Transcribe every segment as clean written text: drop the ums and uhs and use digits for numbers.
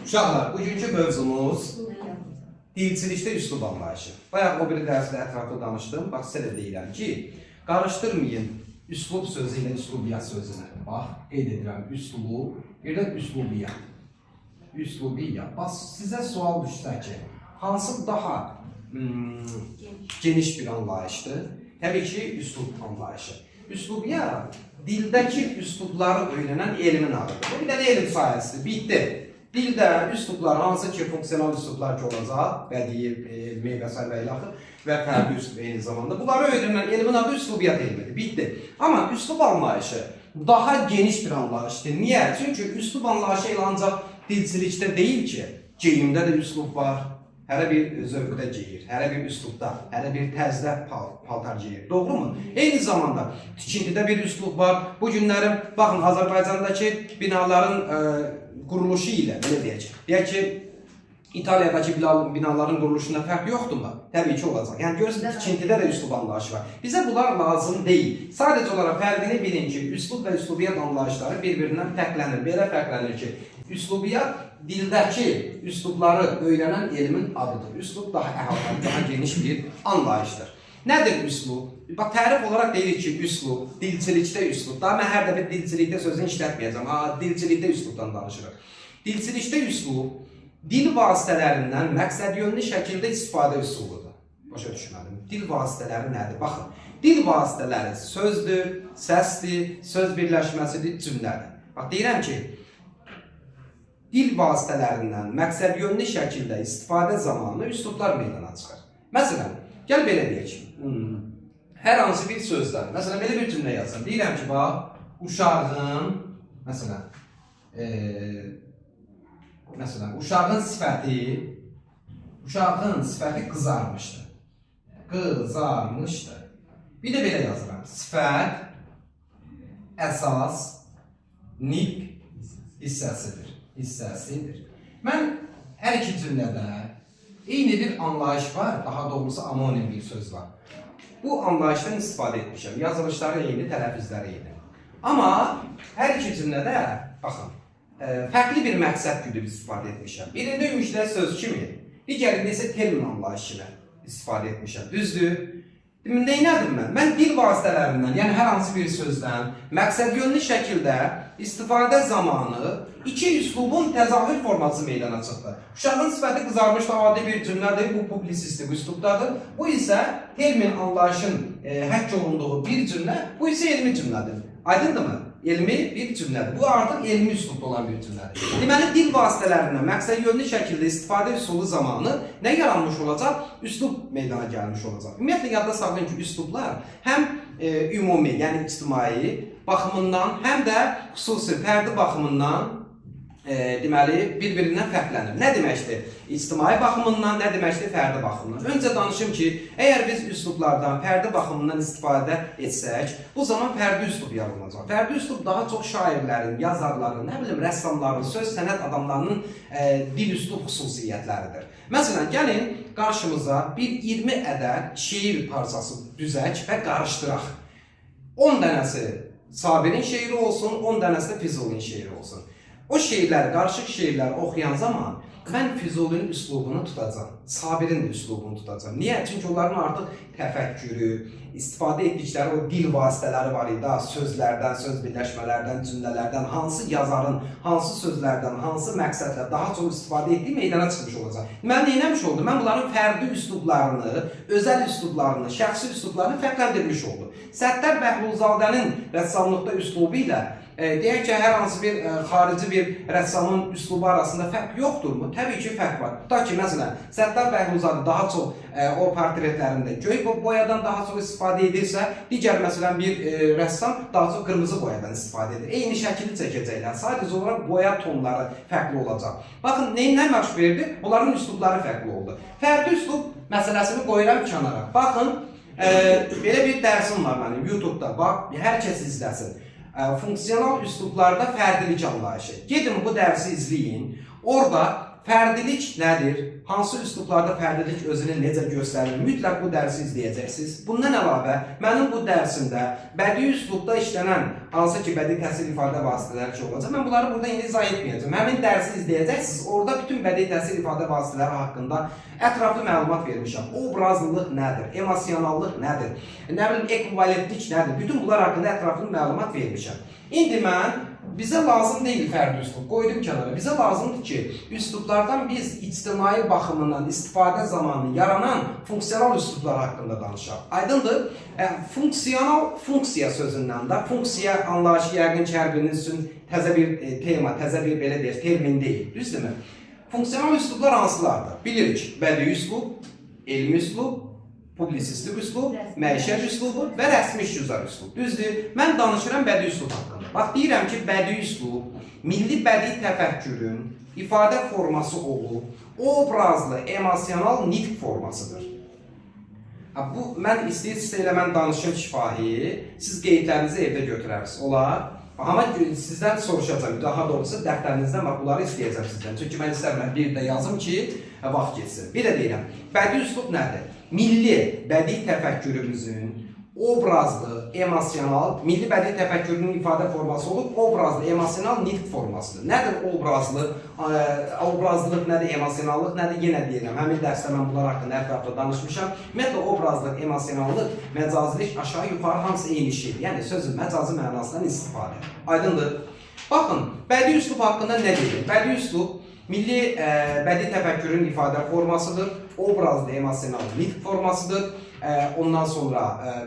Uşaqlar, bugünkü mövzumuz dilçilikdə üslub anlayışı. Bayaq o biri dərsdə ətraflı danışdım. Bax, sizə də deyirəm ki, qarışdırmayın üslub sözü ilə üslubiyyat sözünü. Bax, qeyd edirəm, üslub, bir də üslubiyyat. Üslubiyyat. Bax, sizə sual düşsə ki, hansı daha geniş bir anlayışdır? Təbii ki, üslub anlayışı. Üslubiyyat, dildəki üslubları öyrənən elmin adıdır. Bu bir dənə elm sayəsidir, bitdi. Dildə üslublar, hansı ki, funksional üslublar ki olacaq, bədii, elmi və s. və ilaxır və fərdi üslub eyni zamanda. Bunları öyrənən elmin adı üslubiyyat elmidir, bitdi. Amma üslub anlayışı daha geniş bir anlayışdır. Niyə? Çünki üslub anlayışı elə ancaq dilçilikdə deyil ki, geyimdə də üslub var, hərə bir zövqdə geyir, hərə bir üslubda, hərə bir tərzdə paltar geyir. Doğru mu? Eyni zamanda tikintidə bir üslub var. Bu günlərim, baxın, Azərbaycandakı binaların quruluşu ilə, belə deyək ki, İtaliyadakı binaların quruluşunda fərq yoxdurmu? Təbii ki, olacaq. Yəni, görürsünüz, tikintidə də üslub anlayışı var. Bizə bunlar lazım deyil. Sadəcə olaraq fərqini bilin ki, üslub və üslubiyyat anlayışları bir-birindən fərqlənir. Belə fərqlənir ki, üslubiyyat dildəki üslubları öyrənən elmin adıdır. Üslub daha əhatəli, daha geniş bir anlayışdır. Nədir üslub? Bax, tərif olaraq deyirik ki, üslub, dilçilikdə üslub. Daha mən hər dəfə dilçilikdə sözünü işlətməyəcəm. Dilçilikdə üslubdan danışırıq. Dilçilikdə üslub, dil vasitələrindən məqsədyönlü şəkildə istifadə üsuludur. Başa düşmədim. Dil vasitələri nədir? Baxın, dil vasitələri sözdür, səsdir, söz birləşməsidir, cümlədir. Bax, deyirəm ki, dil vasitələrindən məqsədyönlü şəkildə istifadə zamanı üslublar meydana çıxır. Məsələn, gəl belə deyək ki, hər hansı bir sözdən, məsələn, belə bir cümlə yazsam, deyirəm ki, bax, uşağın sifəti qızarmışdır. Qızarmışdır. Bir də belə yazıram, sifət, əsas, nitq hissəsidir. Mən hər iki cümlədə eyni bir anlayış var, daha doğrusu amonim bir söz var. Bu anlayışdan istifadə etmişəm. Yazılışları eyni, tələffüzləri eyni. Amma hər iki cümlədə, baxın, fərqli bir məqsəd güdüb istifadə etmişəm. Birində ümumiyyətlə söz kimi, digərində isə termin anlayışı ilə istifadə etmişəm. Düzdür? Neynədim mən? Mən dil vasitələrindən, yəni hər hansı bir sözdən məqsədyönlü şəkildə istifadə zamanı iki üslubun təzahür forması meydana çıxdı. Uşağın sifəti qızarmış da adi bir cümlədir, bu publisistik üslubdadır. Bu isə termin anlayışın həkk olunduğu bir cümlə, bu isə elmi cümlədir. Aydındırmı? Elmi bir cümlədir. Bu artıq elmi üslubda olan bir cümlədir. Deməli, dil vasitələrindən məqsədyönlü şəkildə istifadə üsulu zamanı nə yaranmış olacaq? Üslub meydana gəlmiş olacaq. Ümumiyyətlə, yadda saxlayın ki, üslublar həm ümumi, yəni ictimai baxımından, həm də xüsusi, fərdi baxımından deməli, bir-birindən fərqlənir. Nə deməkdir? İctimai baxımından, nə deməkdir? Fərdi baxımından. Öncə danışım ki, əgər biz üslublardan, fərdi baxımından istifadə etsək, bu zaman fərdi üslub yaranacaq. Fərdi üslub daha çox şairlərin, yazarların, nə bilim, rəssamların, söz sənət adamlarının dil üslub xüsusiyyətləridir. Məsələn, gəlin qarşımıza bir 20 ədəd şeir parçası düzək və qarışdıraq. 10 dənəsi Sabirin şeiri olsun, 10 dənəsi də Füzulinin şeiri olsun. O şeirlər, qarışıq şeirlər oxuyan zaman mən Füzulinin üslubunu tutacam, Sabirin də üslubunu tutacam. Niyə? Çünki onların artıq təfəkkürü, istifadə etdikləri o dil vasitələri var idi, sözlərdən, söz birləşmələrdən, cümlələrdən, hansı yazarın, hansı sözlərdən, hansı məqsədlə daha çox istifadə etdiyi meydana çıxmış olacaq. Mən neynəmiş oldum? Mən bunların fərdi üslublarını, özəl üslublarını, şəxsi üslublarını fərqləndirmiş oldum. Səttar Bəhlulzadənin rəssamlıqda üslubu ilə deyək ki, hər hansı bir xarici bir rəssamın üslubu arasında fərq yoxdurmu? Təbii ki, fərq var. Tutaq ki, məsələn, Səttar Bəhlulzadə daha çox o portretlərində göy boyadan daha çox istifadə edirsə, digər məsələn bir rəssam daha çox qırmızı boyadan istifadə edir. Eyni şəkilli çəkəcəklər. Sadəcə olaraq boya tonları fərqli olacaq. Baxın, nə baş verdi? Onların üslubları fərqli oldu. Fərdi üslub məsələsini qoyuram kənara. Baxın, belə bir dərsim var mənim YouTube-da. Bax, hər kəs izləsin. Funksional üslublarda fərdilik anlayışı. Gedin bu dərsi izləyin. Orada fərdilik nədir? Hansı üslublarda fərdilik özünü necə göstərir? Mütləq bu dərsi izləyəcəksiniz. Bundan əlavə, mənim bu dərsimdə bədii üslubda işlənən hansı ki, bədii təsir ifadə vasitələri ki olacaq, mən bunları burada indi izah etməyəcəm. Həmin dərsi izləyəcəksiniz, orada bütün bədii təsir ifadə vasitələri haqqında ətraflı məlumat vermişəm. Obrazlılıq nədir? Emosionallıq nədir? Nə bilim, ekvivalentlik nədir? Bütün bunlar haqqında ətraflı məlumat vermişəm. İndi mən bizə lazım deyil fərdi üslub, qoydum kənara. Bizə lazımdır ki, üslublardan biz ictimai baxımından istifadə zamanı yaranan funksional üslublar haqqında danışaq. Aydındır? Funksional, funksiya sözündən də, funksiya anlayışı yəqin ki, hər biriniz üçün təzə bir tema, təzə bir belə deyək, termin deyil. Düzdürmü? Funksional üslublar hansılardır? Bilirik, bədii üslub, elmi üslub, publisistik üslub, məişət üslubu və rəsmi işgüzar üslub. Düzdür? Mən danışıram bədii üslub haqqında. Bax, deyirəm ki, bədii üslub, milli bədii təfəkkürün ifadə forması olub, obrazlı, emosional nitq formasıdır. Bu, mən istəyirsinizsə elə mən danışım şifahi, siz qeydlərinizi evdə götürərsiniz. Olar. Amma sizdən soruşacağım, daha doğrusu dəftərinizdən bax, bunları istəyəcəm sizdən. Çünki mən istərəm, bir də yazım ki, vaxt geçsin. Bir də deyirəm, bədii üslub nədir? Milli bədii təfəkkürümüzün obrazlı, emosional, milli bədii təfəkkürünün ifadə forması olub, obrazlı, emosional nitq formasıdır. Nədir obrazlı, obrazlılıq nədir, emosionallıq nədir? Yenə deyirəm, həmin dərsdə mən bunlar haqqında ətraflı danışmışam. Ümumiyyətlə, obrazlıq, emosionallıq, məcazilik, aşağı yuxarı hamısı eyni şeydir. Yəni, sözün məcazi mənasından istifadə. Aydındır. Baxın, bədii üslub haqqında nə deyir? Bədii üslub, milli bədii təfəkkürün ifadə formasıdır, obrazlı, emosional nitq formasıdır. Ondan sonra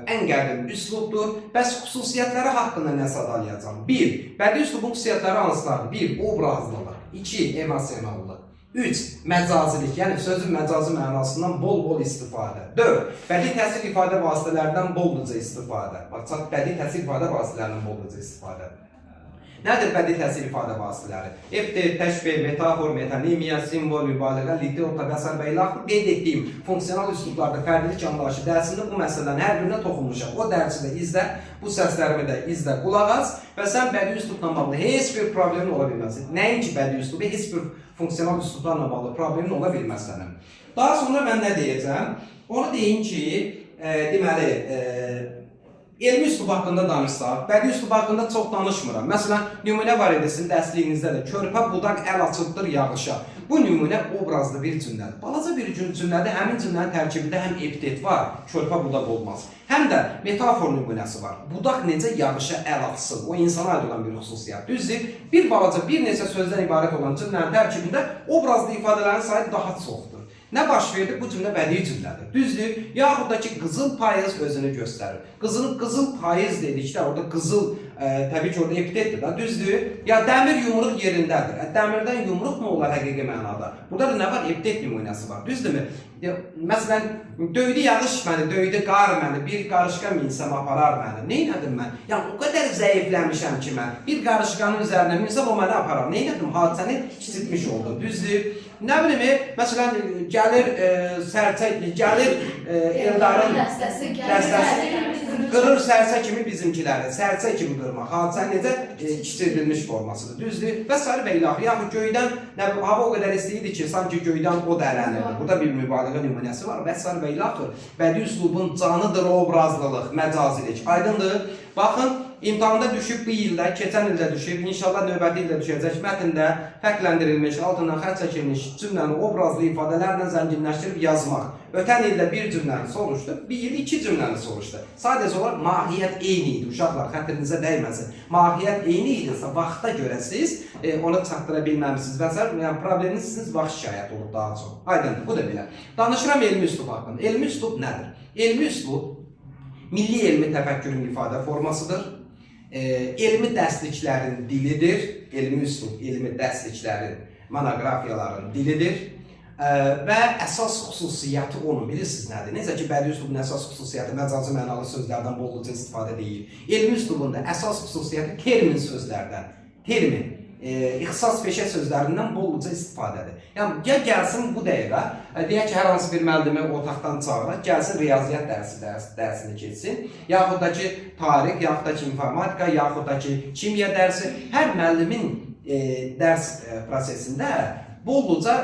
ən qədim üslubdur. Bəs xüsusiyyətləri haqqında nə sadalayacağım? 1. Bədii üslubun xüsusiyyətləri hansılardır? 1. Obrazlılıq. 2. Emosionallıq. 3. Məcazilik, yəni sözün məcazi mənasından bol-bol istifadə. 4. Bədii təsir ifadə vasitələrindən bolluca istifadə. Bax, bədii təsir ifadə vasitələrindən bolluca istifadə. Nədir bədii təsir ifadə vasitələri? Epitet, təşbih, metafor, metonimiya, simvol, mübaliğə, literatura və s. və ilə qeyd etdiyim funksional üslublarda fərdilik anlayışı dərsində bu məsələlərin hər birinə toxunmuşam. O dərsi də izlə, bu səslərimi də izlə, qulaq as və sən bədii üslubla bağlı heç bir problemin ola bilməz. Nəinki bədii üslubu, heç bir funksional üslublarla bağlı problemin ola bilməz sənin. Daha sonra mən nə deyəcəm? Onu deyim ki, deməli, elmi üslub haqqında danışsaq, bədii üslub haqqında çox danışmıram. Məsələn, nümunə var edesin dərsliyinizdə də, körpə budaq əl açıbdır yağışa. Bu nümunə obrazlı bir cümlədir. Balaca bir cümlədə həmin cümlənin tərkibində həm epitet var, körpə budaq olmaz. Həm də metafor nümunəsi var. Budaq necə yağışa əl atsın, o insana aid olan bir xüsusiyyət. Düzdür, bir balaca, bir neçə sözdən ibarət olan cümlənin tərkibində obrazlı ifadələrin sayı daha çoxdur. Nə baş verdi? Bu cümlə bədii cümlədir. Düzdür? Yaxud da ki, qızıl payız özünü göstərir. Qızıl payız dedikdə, orada qızıl, təbii ki, orada epitetdir da, düzdür? Ya dəmir yumruq yerindədir. Dəmirdən yumruq mu olar həqiqi mənada? Burada da nə var? Epitet nümunəsi var. Düzdürmü? Məsələn, döydü yağış məni, döydü qar məni, bir qarışqa minsəm aparar məni. Neynədim mən? Yəni, o qədər zəifləmişəm ki, mən bir qarışqanın üzərinə minsəm, o məni aparar. Neynədim? Hadisəni kiçiltmiş oldum. Düzdür? Nə bilim, məsələn, gəlir Eldarın dəstəsi, qırır sərsə kimi bizimkiləri, sərsə kimi qırmaq, hadisənin necə kiçildilmiş formasıdır, düzdür? Və s. və ilaxı, yaxud göydən, hava o qədər istəyirdi ki, sanki göydən o dərənirdi. Burada bir mübaliğə nümunəsi var və s. və ilaxı. Bədii üslubun canıdır obrazlılıq, məcazilik. Aydındır? Baxın, imtahanda düşüb bu ildə, keçən ildə düşüb, inşallah növbəti ildə düşəcək mətndə fərqləndirilmiş, altından xətt çəkilmiş cümləni obrazlı ifadələrlə zənginləşdirib yazmaq. Ötən ildə bir cümləni soruşdu, bir il iki cümləni soruşdu. Sadəcə olaraq mahiyyət eyni idi, uşaqlar, xətrinizə dəyməsin. Mahiyyət eyni idisə, vaxta görə siz onu çatdıra bilməmişsiniz və s. Yəni, probleminiz sizin vaxt şikayət olub daha çox. Aydındır, bu da belə. Danışıram elmi üslub haqqında. Elmi üslub nədir? Elmi üslub milli elmi təfəkkürün ifadə formasıdır. Elmi dərsliklərin dilidir. Elmi üslub, elmi dərsliklərin, monoqrafiyaların dilidir. Və əsas xüsusiyyəti onu bilirsiniz nədir? Necə ki, bədii üslubun əsas xüsusiyyəti məcazi mənalı sözlərdən bolluca istifadə deyil. Elmi üslubun da əsas xüsusiyyəti termin sözlərdən, termin, ixtisas peşə sözlərindən bolluca istifadədir. Yəni, gəlsin bu dəqiqə, deyək ki, hər hansı bir müəllimi otaqdan çağıraq, gəlsin riyaziyyat dərsini keçsin, yaxud da ki, tarix, yaxud da ki, informatika, yaxud da ki, kimya dərsi. Hər müəllimin dərs prosesində bolluca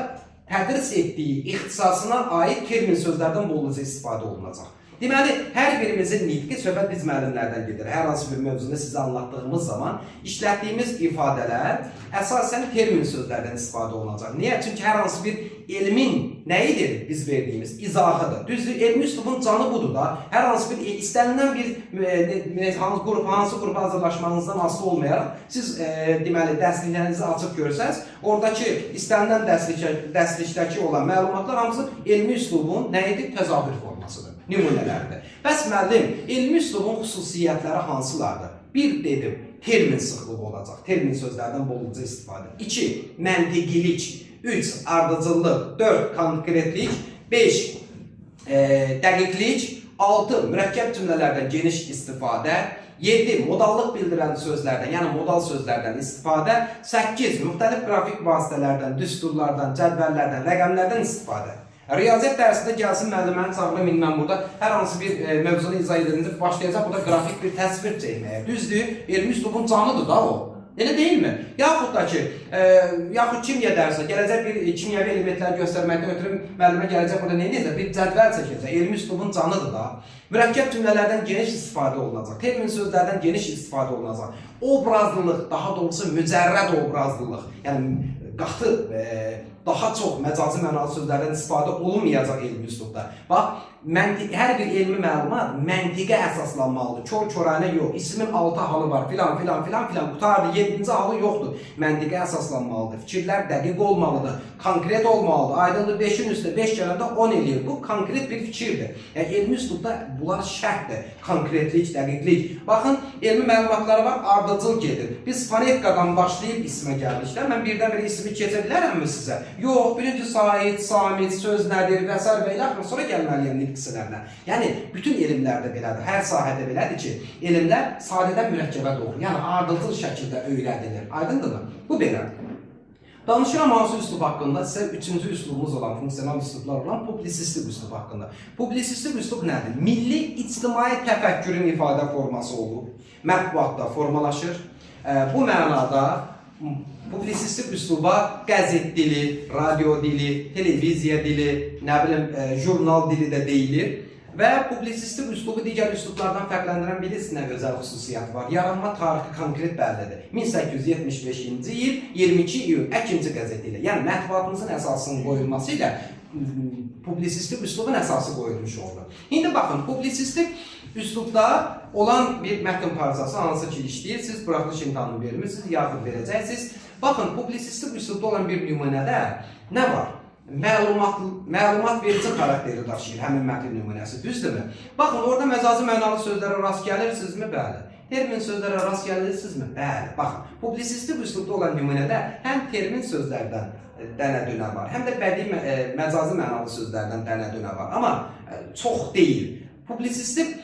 tədris etdiyi ixtisasına aid termin sözlərdən bolluca istifadə olunacaq. Deməli, hər birimizin nitqi söhbət biz müəllimlərdən gedir. Hər hansı bir mövzunu sizə anlattığımız zaman işlətdiyimiz ifadələr əsasən termin sözlərdən istifadə olunacaq. Niyə? Çünki hər hansı bir elmin nəyidir biz verdiyimiz? İzahıdır. Düzdür, elmi üslubun canı budur da. Hər hansı bir istənilən bir hansı qrupa hazırlaşmanızdan asılı olmayaraq siz deməli dərsliklərinizi açıb görsəz, oradakı istənilən dərslikdəki olan məlumatlar hamısı elmi üslubun nəyidir? Təzahür formasıdır. Nümunələrdir. Bəs müəllim, elmi üslubun xüsusiyyətləri hansılardır? Bir dedim, termin sıxlığı olacaq. Termin sözlərdən bolluca istifadə. 2. Məntiqilik. 3. Ardıcıllıq. 4. Konkretlik. 5. Dəqiqlik. 6. Mürəkkəb cümlələrdən geniş istifadə. 7. Modallıq bildirən sözlərdən, yəni modal sözlərdən istifadə. 8. Müxtəlif qrafik vasitələrdən, düsturlardan, cədvəllərdən, rəqəmlərdən istifadə. Riyaziyyat dərsində gəlsin müəllimənin çağırım, mən burada hər hansı bir mövzunu izah edəndə başlayacaq burada qrafik bir təsvir çəkməyə. Düzdür, elmi üslubun canıdır da o. Elə deyilmi? Yaxud da ki, yaxud kimya dərsi, gələcək bir kimyəvi elementləri göstərməkdən ötürü müəllimə gələcək burada nə edəcək? Bir cədvəl çəkəcək. Elmi üslubun canıdır da. Mürəkkəb cümlələrdən geniş istifadə olunacaq. Termin sözlərdən geniş istifadə olunacaq. Obrazlılıq, daha doğrusu mücərrəd obrazlılıq. Yəni qatı, daha çox məcazi mənalı sözlərdən istifadə olunmayacaq elmi üslubda. Bax, hər bir elmi məlumat məntiqə əsaslanmalıdır. Kör-körənə yox, ismin 6 halı var, filan, qutardı, 7-ci halı yoxdur. Məntiqə əsaslanmalıdır, fikirlər dəqiq olmalıdır, konkret olmalıdır. Aydındır, 5-in üstə 5 gələndə 10 eləyir. Bu, konkret bir fikirdir. Yəni, elmi üslubda bunlar şərtdir. Konkretlik, dəqiqlik. Baxın, elmi məlumatları var, ardıcıl gedir. Biz fonetikadan başlayıb ismə gəldikdə, mən birdən-bir ismi keçə bilərəmmi sizə? Yox, birinci Sait, Samit, söz nədir və s. və ilə sonra gəlməliyəm nitqisilərlə. Yəni, bütün elmlərdə belədir, hər sahədə belədir ki, elmlər sadədən mürəkkəbə doğru, yəni ardıcıl şəkildə öyrədilir. Aydındırmı? Bu belə. Danışıram hansı üslub haqqında, sizə üçüncü üslubumuz olan, funksional üslublar olan publisistik üslub haqqında. Publisistik üslub nədir? Milli ictimai təfəkkürün ifadə forması olur, mətbuatda formalaşır. Bu mənada publisistik üsluba qəzet dili, radio dili, televiziya dili, nə bilim, jurnal dili də deyilir. Və publisistik üslubu digər üslublardan fərqləndirən bilirsiniz özəl xüsusiyyət var. Yaranma tarixi konkret bəllidir. 1875-ci il 22 iyun Əkinci qəzeti ilə, yəni mətbuatımızın əsasının qoyulması ilə publisistik üslubun əsası qoyulmuş oldu. İndi baxın, publisistik üslubda olan bir mətn parçası hansı ki işləyir, siz buraxılış imtahanını vermirsiniz, yaxud verəcəksiniz. Baxın, publisistik üslubda olan bir nümunədə nə var? Məlumat verici xarakteri daşıyır həmin mətn nümunəsi, düzdürmü? Baxın, orada məcazi mənalı sözlərə rast gəlirsinizmi? Bəli. Termin sözlərə rast gəlirsinizmi? Bəli. Baxın, publisistik üslubda olan nümunədə həm termin sözlərdən dənə-dönə var, həm də bədii məcazi mənalı sözlərdən dənə-dönə var. Amma çox deyil. Publisistik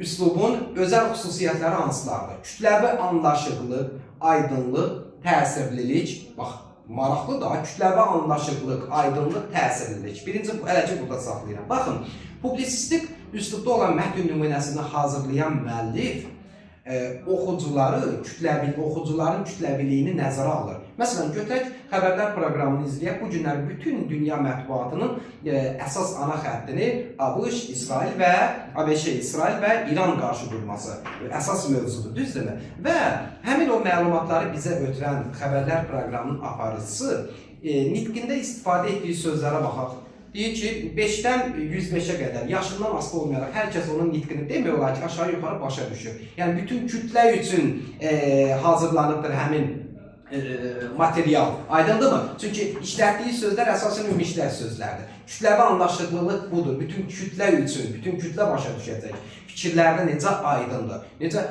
üslubun özəl xüsusiyyətləri hansılardır? Kütləvi anlaşıqlıq, aydınlıq, təsirlilik, bax, maraqlı da, kütləvi anlaşıqlıq, aydınlıq, təsirlilik. Birinci, hələ ki, burada saxlayıram. Baxın, publisistik üslubda olan mətn nümunəsini hazırlayan müəllif oxucuların kütləviliyini nəzərə alır. Məsələn, götürək xəbərlər proqramını izləyək. Bu günlər bütün dünya mətbuatının əsas ana xəttini ABŞ, İsrail və İran qarşı durması əsas mövzudur, düzdürmü? Və həmin o məlumatları bizə ötürən xəbərlər proqramının aparıcısı nitqində istifadə etdiyi sözlərə baxaq. Deyir ki, 5-dən 105-ə qədər yaşından asılı olmayaraq hər kəs onun nitqini demək olar ki, aşağı-yuxarı başa düşür. Yəni, bütün kütlə üçün hazırlanıbdır həmin material. Aydındırmı? Çünki işlətdiyi sözlər əsasən ümumiliklər sözlərdir. Kütləvi anlaşıqlılıq budur. Bütün kütlə üçün, bütün kütlə başa düşəcək. Fikirlərdə necə aydındır. Necə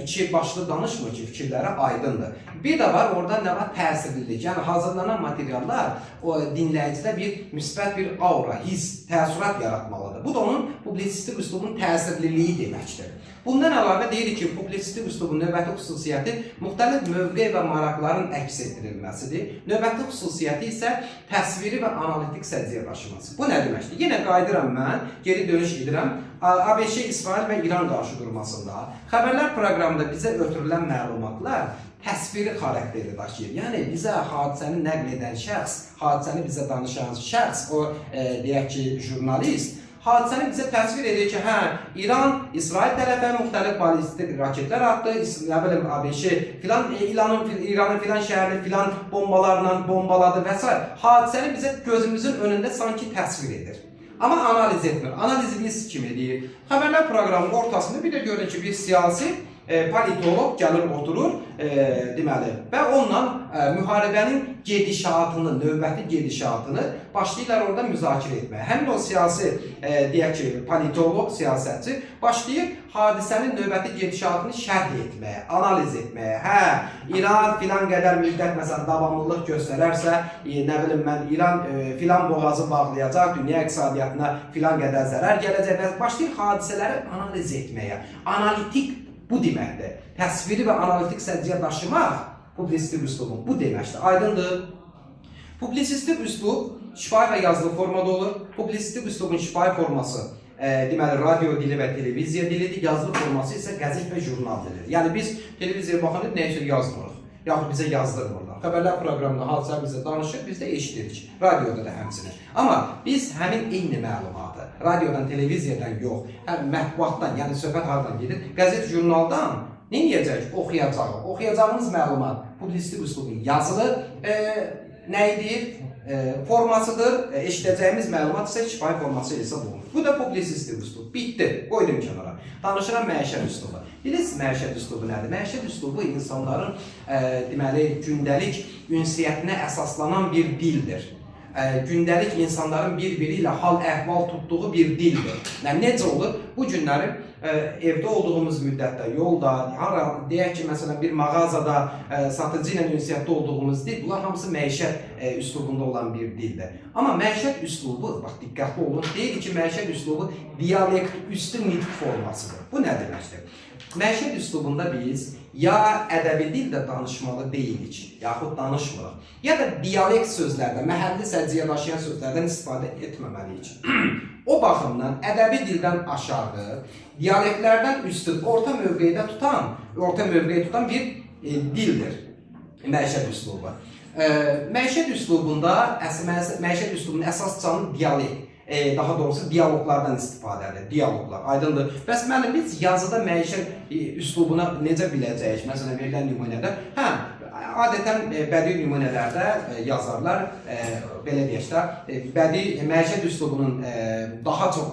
iki başlı danışmır ki, fikirləri aydındır. Bir də var, orada nə var? Təsirlilik. Yəni, hazırlanan materiallar o dinləyicidə bir müsbət bir aura, his, təəssürat yaratmalıdır. Bu da onun publisistik üslubun təsirliliyi deməkdir. Bundan əlavə deyirik ki, publisistik üslubun növbəti xüsusiyyəti müxtəlif mövqe və maraqların əks etdirilməsidir. Növbəti xüsusiyyəti isə təsviri və analitik səciyyəyə daşıması. Bu nə deməkdir? Yenə qayıdıram mən, geri dönüş edirəm. ABŞ, İsrail və İran qarşı durmasında xəbərlər proqramında bizə ötürülən məlumatlar təsviri xarakteri daşıyır. Yəni bizə hadisəni nəql edən şəxs, hadisəni bizə danışan şəxs, o deyək ki, jurnalist hadisəni bizə təsvir edir ki, hə, İran İsrail tərəfə müxtəlif ballistik raketlər atdı, nə bilim ABŞ filan İranın filan şəhərini filan bombalarla bombaladı və s. Hadisəni bizə gözümüzün önündə sanki təsvir edir. Amma analiz etmir. Analizi biz kim edir? Xəbərlər proqramının ortasında bir də görün ki, bir siyasi politolog gəlir oturur, deməli, və onunla müharibənin gedişatını, növbəti gedişatını başlayırlar orada müzakirə etməyə. Həmin o siyasi, deyək ki, politolog, siyasətçi başlayır hadisənin növbəti gedişatını şərh etməyə, analiz etməyə. Hə, İran filan qədər müddət məsələn davamlılıq göstərərsə, nə bilim mən, İran filan boğazı bağlayacaq, dünya iqtisadiyyatına filan qədər zərər gələcək və başlayır hadisələri analiz etməyə. Analitik bu deməkdir. Təsviri və analitik səciyyəyə daşımaq publisistik üslubun bu deməkdir. Aydındır. Publisistik üslub şifahi və yazılı formada olur. Publisistik üslubun şifahi forması deməli radio dili və televiziya dilidir. Yazılı forması isə qəzet və jurnal dilidir. Yəni biz televiziyaya baxanda nə üçün yazmırıq? Yaxud bizə yazdırmırlar. Xəbərlər proqramında hadisələr bizə danışır, biz də eşidirik. Radioda da həmçinin. Amma biz həmin eyni məlumatı radiodan, televiziyadan yox, həm mətbuatdan, yəni söhbət hardan gedir, qəzet, jurnaldan nə edəcək? Oxuyacaq. Oxuyacağımız məlumat publisistik üslubun yazılı nə edir? Formasıdır. Eşidəcəyimiz məlumat isə şifahi forması hesab olunur. Bu da publisistik üslub. Bitdi. Qoydum kənara. Danışıram məişət üslubu. Bilirsiniz məişət üslubu nədir? Məişət üslubu insanların deməli gündəlik ünsiyyətinə əsaslanan bir dildir. Gündəlik insanların bir-biri ilə hal-əhval tutduğu bir dildir. Necə olur? Bu günləri evdə olduğumuz müddətdə, yolda, deyək ki, məsələn, bir mağazada satıcı ilə ünsiyyətdə olduğumuz dil, bunlar hamısı məişət üslubunda olan bir dildir. Amma məişət üslubu, bax, diqqətli olun, deyil ki, məişət üslubu dialekt üstü nitq formasıdır. Bu nə deməkdir? Məişət üslubunda biz ya ədəbi dildə danışmalı deyilik, yaxud danışmırıq, ya da dialekt sözlərdə, məhəlli səciyyə daşıyan sözlərdən istifadə etməməliyik. O baxımdan ədəbi dildən aşağı, dialektlərdən üstün, orta mövqeyi tutan bir dildir məişət üslubu. Məişət üslubunda, məişət üslubunun əsas canı dialekt. Daha doğrusu diyaloglardan istifadədir, diyaloglar, aydındır. Bəs müəllim, biz yazıda məişət üslubuna necə biləcəyik? Məsələn, verilən nümunədə, adətən bədii nümunələrdə yazarlar, belə deyək də, bədii məişət üslubunun daha çox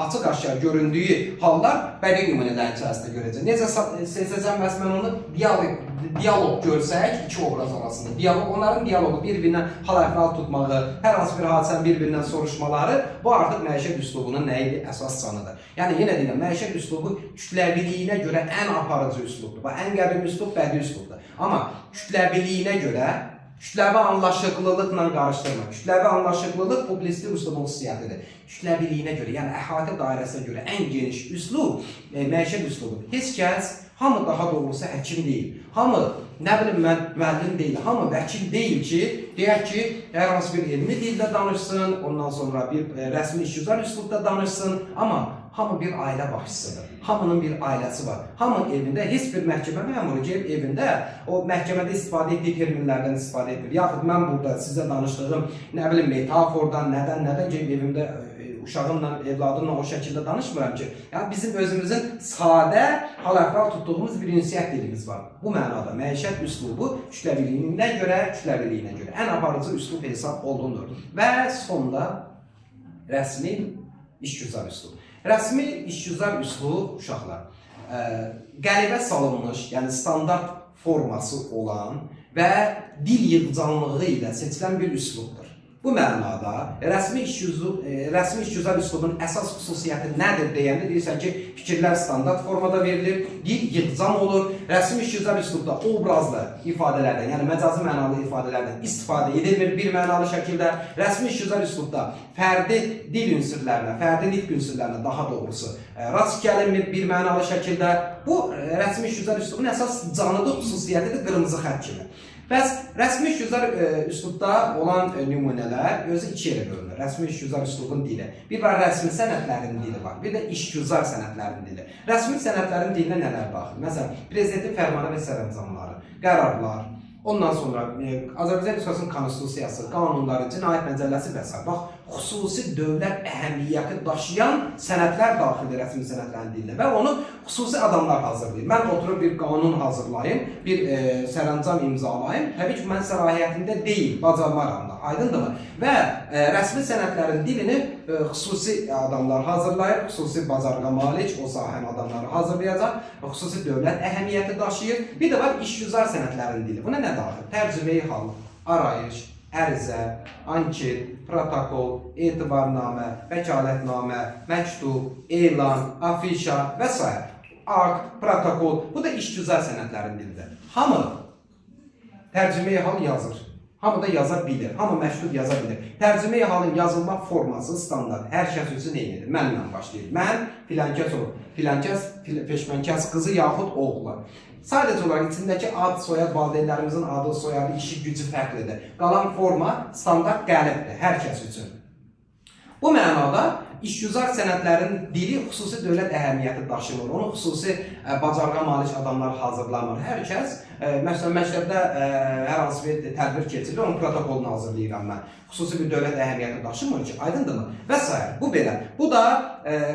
açıq-aşkar göründüyü hallar bədii nümunələrin içərisində görəcək. Necə seçəcəm, məsələn, onu diyalog görsək, iki obraz arasında, onların diyalogu bir-birindən hal-əhval tutmağı, hər hansı bir hadisənin bir-birindən soruşmaları, bu artıq məişət üslubunun nə idi? Əsas canıdır. Yəni, yenə deyirəm, məişət üslubu kütləviliyinə görə ən aparıcı üslubdur. Ən qədim üslub bədii üslubdur. Amma kütləviliyinə görə, kütləvi anlaşıqlılıqla qarışdırma. Kütləvi anlaşıqlılıq publisistik üslubun xüsusiyyətidir. Kütləviliyinə görə, yəni əhatə dairəsinə görə ən geniş üslub məişət üslubudur. Heç kəs, hamı daha doğrusu həkim deyil. Hamı, nə bilim mən, müəllim deyil, hamı vəkil deyil ki, deyək ki, hər hansı bir elmi dildə danışsın, ondan sonra bir rəsmi işgüzar üslubda danışsın, amma hamı bir ailə başçısıdır. Hamının bir ailəsi var. Hamı evində, heç bir məhkəmə məmuru gəlib evində o məhkəmədə istifadə etdiyi terminlərdən istifadə edir. Yaxud mən burada sizə danışdığım, nə bilim, metafordan, nədən gəlib evimdə uşağımla, evladımla o şəkildə danışmıram ki, yəni bizim özümüzün sadə, hal-əhval tutduğumuz bir ünsiyyət dilimiz var. Bu mənada məişət üslubu kütləviliyinə görə ən aparıcı üslub hesab olunur. Və sonda rəsmi işgüzar üslub. Rəsmi işgüzar üslub, uşaqlar, qəlibə salınmış, yəni standart forması olan və dil yığcanlığı ilə seçilən bir üslubdur. Bu mənada rəsmi işgüzar üslubun əsas xüsusiyyəti nədir deyəndə deyirsən ki, fikirlər standart formada verilir, dil yığcam olur. Rəsmi işgüzar üslubda obrazlı ifadələrdən, yəni məcazi mənalı ifadələrdən istifadə edilmir bir mənalı şəkildə. Rəsmi işgüzar üslubda fərdi dil ünsürlərinə, fərdi nitq ünsürlərinə daha doğrusu rast gəlinmir bir mənalı şəkildə. Bu rəsmi işgüzar üslubun əsas canıdır, xüsusiyyətidir qırmızı xətt kimi. Bəs rəsmi işgüzar üslubda olan nümunələr özü iki yerə bölünür. Rəsmi işgüzar üslubun dili. Bir var rəsmi sənədlərin dili var. Bir də işgüzar sənədlərin dili. Rəsmi sənədlərin dilinə nələr daxil? Məsələn, prezidentin fərmanı və sərəncamları, qərarlar, ondan sonra Azərbaycan Respublikasının konstitusiyası, qanunları, cinayət məcəlləsi və s. Bax, xüsusi dövlət əhəmiyyəti daşıyan sənədlər daxildir rəsmi sənədlərin dilinə və onu xüsusi adamlar hazırlayır. Mən oturub bir qanun hazırlayım, bir sərəncam imzalayım. Təbii ki, mən səlahiyyətində deyil, bacarmaram da, aydındırmı? Və rəsmi sənədlərin dilini xüsusi adamlar hazırlayır, xüsusi bacarığa malik o sahənin adamları hazırlayacaq, xüsusi dövlət əhəmiyyəti daşıyır. Bir də var işgüzar sənədlərin dili. Buna nə daxil? Tərcümeyi hal, arayış, ərizə, anket, protokol, etibarnamə, vəkalətnamə, məktub, elan, afişa və s. Akt, protokol. Bu da işgüzar sənədlərin dilidir. Hamı tərcümeyi hal yazır. Hamı da yaza bilir. Hamı məktub yaza bilir. Tərcümeyi halın yazılma forması standart. Hər kəs üçün eynidir. Mənlə başlayır. Mən filankəs olur. Filankəs, peşmənkəs qızı yaxud oğlu. Sadəcə olaraq içindəki ad, soyad, valideynlərimizin adı, soyadı, işi, gücü fərqlidir. Qalan forma standart qəlibdir hər kəs üçün. Bu mənada işgüzar sənədlərin dili xüsusi dövlət əhəmiyyəti daşımır. Onu xüsusi bacarığa malik adamlar hazırlamır. Hər kəs, məsələn, məktəbdə hər hansı bir tədbir keçirilir, onun protokolunu hazırlayıram mən. Xüsusi bir dövlət əhəmiyyəti daşımır ki, aydındırmı? Və s. Bu belə. Bu da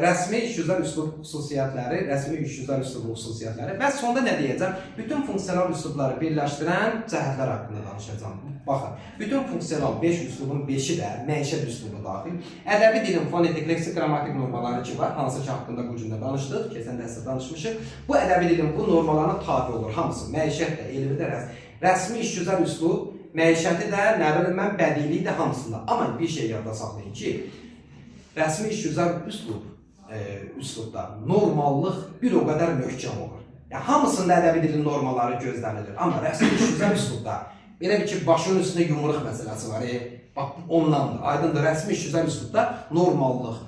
rəsmi işgüzar üslub xüsusiyyətləri, rəsmi işgüzar üslubu xüsusiyyətləri və sonda nə deyəcəm? Bütün funksional üslubları birləşdirən cəhətlər haqqında danışacağım. Baxın, bütün funksional 5 üslubun 5-i də məişət üslubu daxil. Ədəbi dilin fonetik, leksik, qrammatik normaları ki var, hansı ki haqqında bu gündə danışdıq, keçən dərsdə danışmışıq. Bu ədəbi dilin bu normalarına tabi olur, hamısı. Məişət də, elmi də, rəsmi işgüzar üslub, məişəti də, nə bilim mən, bədiliyi də hamısında. Amma bir şey yadda saxlayın ki, rəsmi işgüzar üslubda normallıq bir o qədər möhkəm olur. Yəni, hamısında ədəbi dilin normaları gözlənilir. Amma rəsmi işgüzar üslubda belə bir ki, başının üstündə yumruq məsələsi var. Bax, ondandır. Aydındır, rəsmi işgüzar üslubda normallıq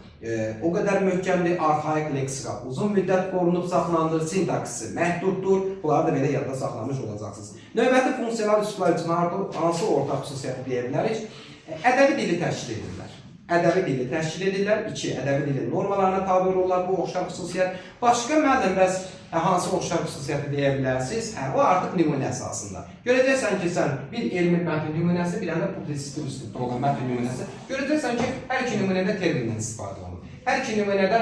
o qədər möhkəmdir, arxaik leksika, uzun müddət qorunub saxlanılır, sintaksisi məhduddur. Bunları da belə yadda saxlamış olacaqsınız. Növbəti funksional üslublar üçün hansı ortaq xüsusiyyəti deyə bilərik? Ədəbi dili təşkil edirlər. Ədəbi dili təşkil edirlər. 2. Ədəbi dilin normalarına tabi olurlar bu oxşar xüsusiyyət. Başqa müəllim, bəs hansı oxşar xüsusiyyəti deyə bilərsiniz? O artıq nümunə əsasında. Görəcəksən ki, sən bir elmi mətn nümunəsi, bir də publisistik üslubda olan mətn nümunəsi. Görəcəksən ki, hər iki nümunədə termindən istifadə olunur. Hər iki nümunədə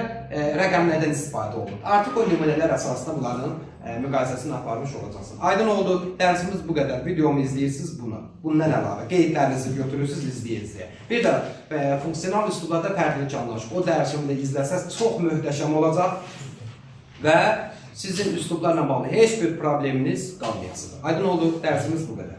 rəqəmlərdən istifadə olunur. Artıq o nümunələr əsasında bunların müqayisəsini aparmış olacaqsınız. Aydın oldu, dərsimiz bu qədər. Videomu izləyirsiniz bunu. Bundan əlavə qeydlərinizi götürürsünüz, izləyə-izləyə. Bir də funksional üslublarda fərqlilik anlaşılır. O dərsimi də izləsəz çox möhtəşəm olacaq və sizin üslublarla bağlı heç bir probleminiz qalmayasıdır. Aydın oldu, dərsimiz bu qədər.